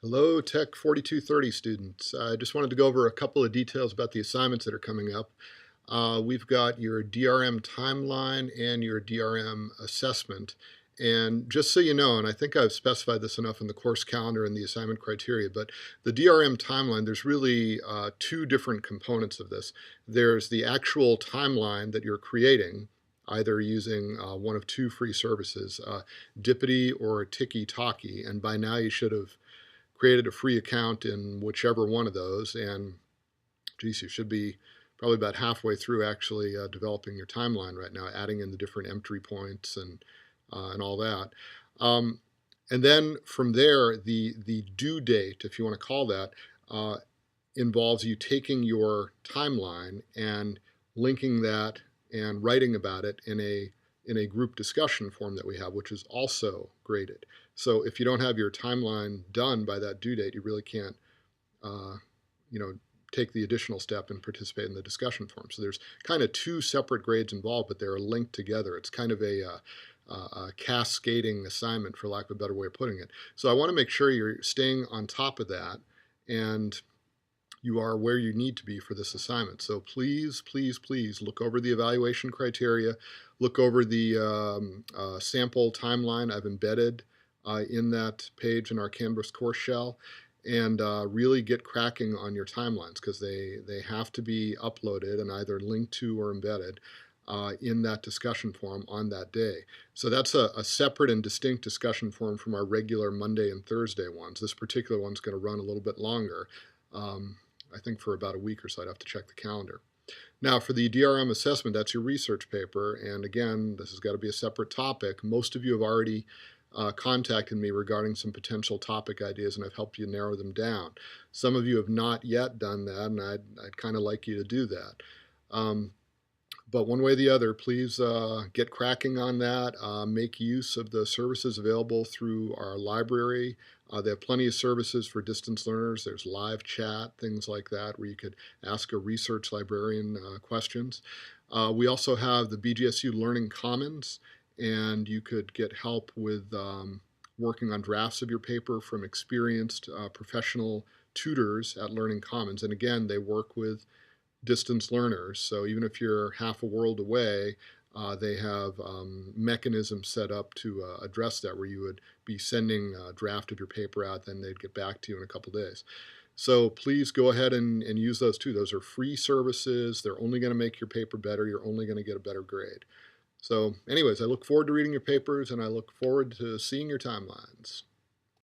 Hello, Tech 4230 students. I just wanted to go over a couple of details about the assignments that are coming up. We've got your DRM timeline and your DRM assessment. And just so you know, and I think I've specified this enough in the course calendar and the assignment criteria, but the DRM timeline, there's really two different components of this. There's the actual timeline that you're creating, either using one of two free services, Dippity or Tiki-Taki, and by now you should have created a free account in whichever one of those, and geez, you should be probably about halfway through actually developing your timeline right now, adding in the different entry points and all that. And then from there, the due date, if you want to call that, involves you taking your timeline and linking that and writing about it in a group discussion form that we have, which is also graded. So if you don't have your timeline done by that due date, you really can't, take the additional step and participate in the discussion forum. So there's kind of two separate grades involved, but they're linked together. It's kind of a cascading assignment, for lack of a better way of putting it. So I want to make sure you're staying on top of that and you are where you need to be for this assignment. So please, please, please look over the evaluation criteria, look over the sample timeline I've embedded in that page in our Canvas course shell, and really get cracking on your timelines, because they have to be uploaded and either linked to or embedded in that discussion forum on that day. So that's a separate and distinct discussion forum from our regular Monday and Thursday ones. This particular one's going to run a little bit longer, I think for about a week or so. I'd have to check the calendar. Now for the DRM assessment, that's your research paper, and again, this has got to be a separate topic. Most of you have already contacted me regarding some potential topic ideas, and I've helped you narrow them down. Some of you have not yet done that, and I'd kind of like you to do that. But one way or the other, please get cracking on that. Make use of the services available through our library. They have plenty of services for distance learners. There's live chat, things like that, where you could ask a research librarian questions. We also have the BGSU Learning Commons, and you could get help with working on drafts of your paper from experienced professional tutors at Learning Commons. And again, they work with distance learners, so even if you're half a world away, they have mechanisms set up to address that, where you would be sending a draft of your paper out, then they'd get back to you in a couple days. So please go ahead and use those too. Those are free services. They're only going to make your paper better. You're only going to get a better grade. So anyways, I look forward to reading your papers, and I look forward to seeing your timelines.